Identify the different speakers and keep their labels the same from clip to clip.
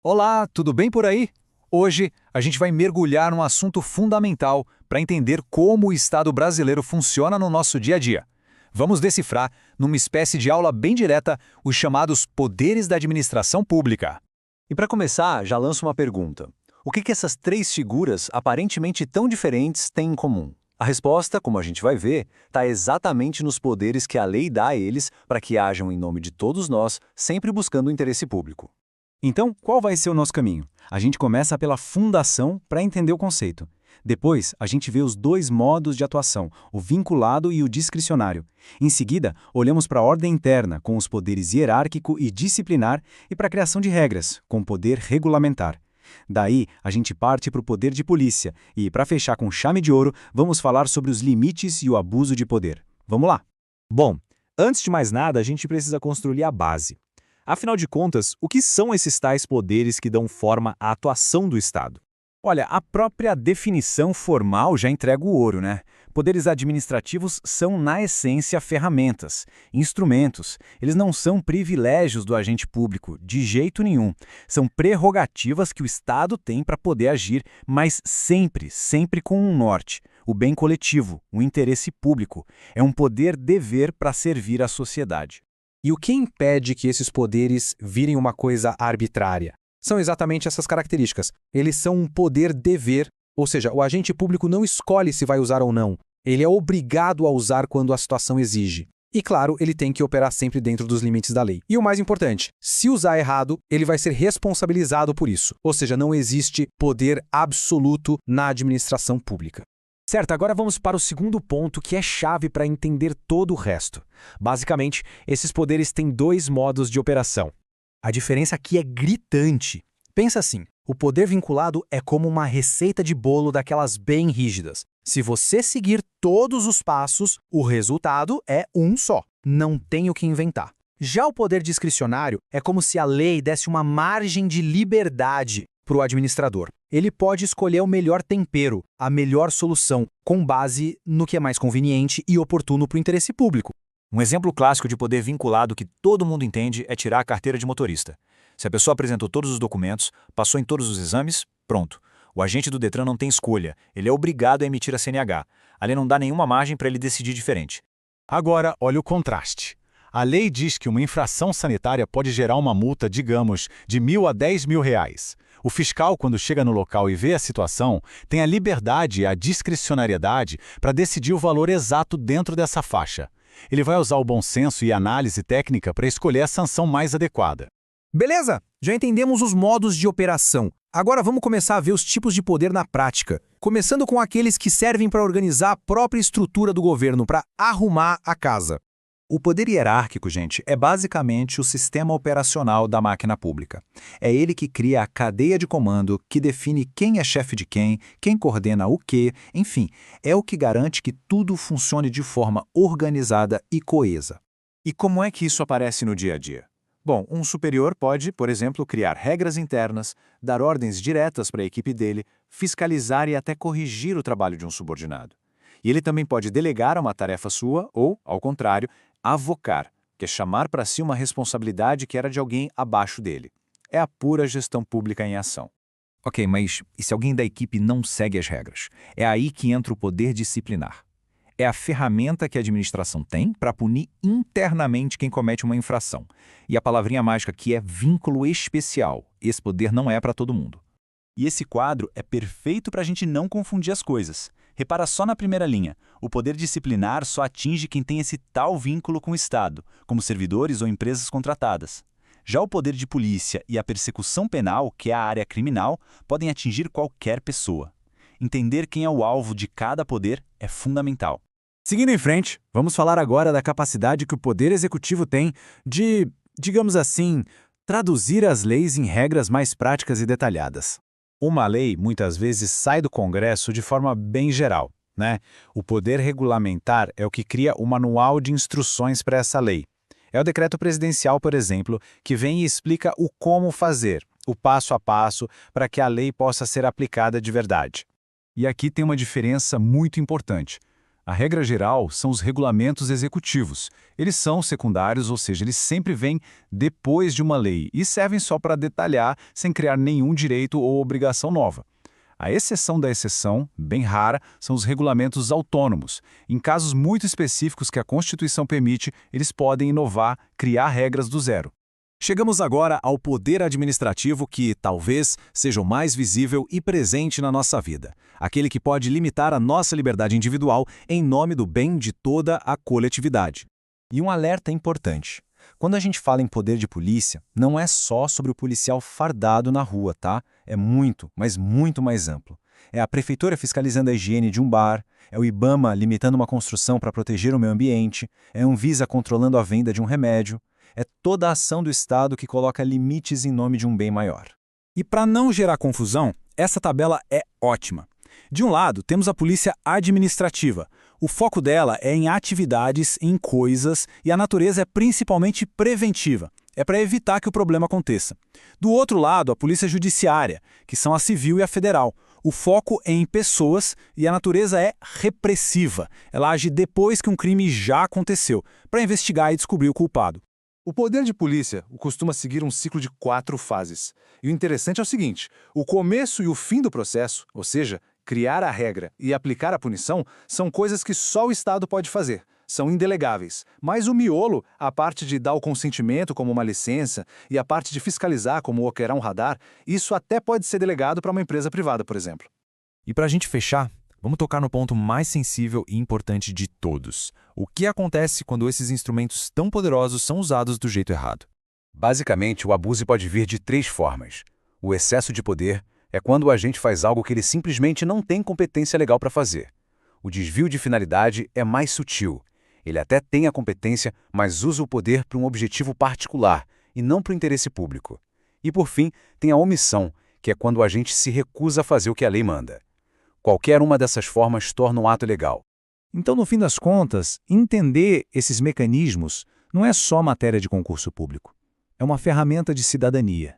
Speaker 1: Olá, tudo bem por aí? Hoje a gente vai mergulhar num assunto fundamental para entender como o Estado brasileiro funciona no nosso dia a dia. Vamos decifrar, numa espécie de aula bem direta, os chamados poderes da administração pública. E para começar, já lanço uma pergunta. O que essas três figuras, aparentemente tão diferentes, têm em comum? A resposta, como a gente vai ver, está exatamente nos poderes que a lei dá a eles para que ajam em nome de todos nós, sempre buscando o interesse público.
Speaker 2: Então, qual vai ser o nosso caminho? A gente começa pela fundação para entender o conceito. Depois, a gente vê os dois modos de atuação, o vinculado e o discricionário. Em seguida, olhamos para a ordem interna, com os poderes hierárquico e disciplinar, e para a criação de regras, com o poder regulamentar. Daí, a gente parte para o poder de polícia, e, para fechar com chave de ouro, vamos falar sobre os limites e o abuso de poder. Vamos lá!
Speaker 3: Bom, antes de mais nada, a gente precisa construir a base. Afinal de contas, o que são esses tais poderes que dão forma à atuação do Estado?
Speaker 2: Olha, a própria definição formal já entrega o ouro, né? Poderes administrativos são, na essência, ferramentas, instrumentos. Eles não são privilégios do agente público, de jeito nenhum. São prerrogativas que o Estado tem para poder agir, mas sempre com um norte, o bem coletivo, o interesse público. É um poder-dever para servir à sociedade.
Speaker 4: E o que impede que esses poderes virem uma coisa arbitrária? São exatamente essas características. Eles são um poder-dever, ou seja, o agente público não escolhe se vai usar ou não. Ele é obrigado a usar quando a situação exige. E, claro, ele tem que operar sempre dentro dos limites da lei. E o mais importante, se usar errado, ele vai ser responsabilizado por isso. Ou seja, não existe poder absoluto na administração pública.
Speaker 3: Certo, agora vamos para o segundo ponto, que é chave para entender todo o resto. Basicamente, esses poderes têm dois modos de operação.
Speaker 4: A diferença aqui é gritante. Pensa assim, o poder vinculado é como uma receita de bolo daquelas bem rígidas. Se você seguir todos os passos, o resultado é um só. Não tem o que inventar. Já o poder discricionário é como se a lei desse uma margem de liberdade para o administrador. Ele pode escolher o melhor tempero, a melhor solução, com base no que é mais conveniente e oportuno para o interesse público.
Speaker 1: Um exemplo clássico de poder vinculado que todo mundo entende é tirar a carteira de motorista. Se a pessoa apresentou todos os documentos, passou em todos os exames, pronto. O agente do Detran não tem escolha, ele é obrigado a emitir a CNH. A lei não dá nenhuma margem para ele decidir diferente.
Speaker 5: Agora, olha o contraste. A lei diz que uma infração sanitária pode gerar uma multa, digamos, de R$ 1.000 a R$ 10.000. O fiscal, quando chega no local e vê a situação, tem a liberdade e a discricionariedade para decidir o valor exato dentro dessa faixa. Ele vai usar o bom senso e análise técnica para escolher a sanção mais adequada.
Speaker 4: Beleza, já entendemos os modos de operação. Agora vamos começar a ver os tipos de poder na prática. Começando com aqueles que servem para organizar a própria estrutura do governo, para arrumar a casa.
Speaker 2: O poder hierárquico, gente, é basicamente o sistema operacional da máquina pública. É ele que cria a cadeia de comando, que define quem é chefe de quem coordena o quê, enfim, é o que garante que tudo funcione de forma organizada e coesa.
Speaker 1: E como é que isso aparece no dia a dia? Bom, um superior pode, por exemplo, criar regras internas, dar ordens diretas para a equipe dele, fiscalizar e até corrigir o trabalho de um subordinado. E ele também pode delegar uma tarefa sua ou, ao contrário, avocar, que é chamar para si uma responsabilidade que era de alguém abaixo dele. É a pura gestão pública em ação.
Speaker 2: Ok, mas e se alguém da equipe não segue as regras? É aí que entra o poder disciplinar. É a ferramenta que a administração tem para punir internamente quem comete uma infração. E a palavrinha mágica aqui é vínculo especial. Esse poder não é para todo mundo.
Speaker 6: E esse quadro é perfeito para a gente não confundir as coisas. Repara só na primeira linha. O poder disciplinar só atinge quem tem esse tal vínculo com o Estado, como servidores ou empresas contratadas. Já o poder de polícia e a persecução penal, que é a área criminal, podem atingir qualquer pessoa. Entender quem é o alvo de cada poder é fundamental.
Speaker 2: Seguindo em frente, vamos falar agora da capacidade que o Poder Executivo tem de, digamos assim, traduzir as leis em regras mais práticas e detalhadas.
Speaker 5: Uma lei, muitas vezes, sai do Congresso de forma bem geral, né? O poder regulamentar é o que cria o manual de instruções para essa lei. É o decreto presidencial, por exemplo, que vem e explica o como fazer, o passo a passo, para que a lei possa ser aplicada de verdade. E aqui tem uma diferença muito importante. A regra geral são os regulamentos executivos. Eles são secundários, ou seja, eles sempre vêm depois de uma lei e servem só para detalhar, sem criar nenhum direito ou obrigação nova. A exceção da exceção, bem rara, são os regulamentos autônomos. Em casos muito específicos que a Constituição permite, eles podem inovar, criar regras do zero.
Speaker 2: Chegamos agora ao poder administrativo que, talvez, seja o mais visível e presente na nossa vida. Aquele que pode limitar a nossa liberdade individual em nome do bem de toda a coletividade.
Speaker 7: E um alerta importante. Quando a gente fala em poder de polícia, não é só sobre o policial fardado na rua, tá? É muito, mas muito mais amplo. É a prefeitura fiscalizando a higiene de um bar, é o IBAMA limitando uma construção para proteger o meio ambiente, é a Anvisa controlando a venda de um remédio. É toda a ação do Estado que coloca limites em nome de um bem maior.
Speaker 2: E para não gerar confusão, essa tabela é ótima. De um lado, temos a polícia administrativa. O foco dela é em atividades, em coisas, e a natureza é principalmente preventiva. É para evitar que o problema aconteça. Do outro lado, a polícia judiciária, que são a civil e a federal. O foco é em pessoas e a natureza é repressiva. Ela age depois que um crime já aconteceu, para investigar e descobrir o culpado.
Speaker 8: O poder de polícia costuma seguir um ciclo de 4 fases. E o interessante é o seguinte: o começo e o fim do processo, ou seja, criar a regra e aplicar a punição, são coisas que só o Estado pode fazer. São indelegáveis. Mas o miolo, a parte de dar o consentimento como uma licença e a parte de fiscalizar como operar um radar, isso até pode ser delegado para uma empresa privada, por exemplo.
Speaker 3: E para a gente fechar, vamos tocar no ponto mais sensível e importante de todos. O que acontece quando esses instrumentos tão poderosos são usados do jeito errado?
Speaker 1: Basicamente, o abuso pode vir de 3 formas. O excesso de poder é quando o agente faz algo que ele simplesmente não tem competência legal para fazer. O desvio de finalidade é mais sutil. Ele até tem a competência, mas usa o poder para um objetivo particular e não para o interesse público. E por fim, tem a omissão, que é quando o agente se recusa a fazer o que a lei manda. Qualquer uma dessas formas torna um ato legal.
Speaker 2: Então, no fim das contas, entender esses mecanismos não é só matéria de concurso público. É uma ferramenta de cidadania.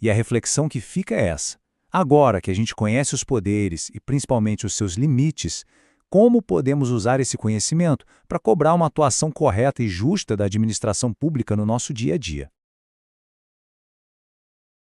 Speaker 2: E a reflexão que fica é essa. Agora que a gente conhece os poderes e principalmente os seus limites, como podemos usar esse conhecimento para cobrar uma atuação correta e justa da administração pública no nosso dia a dia?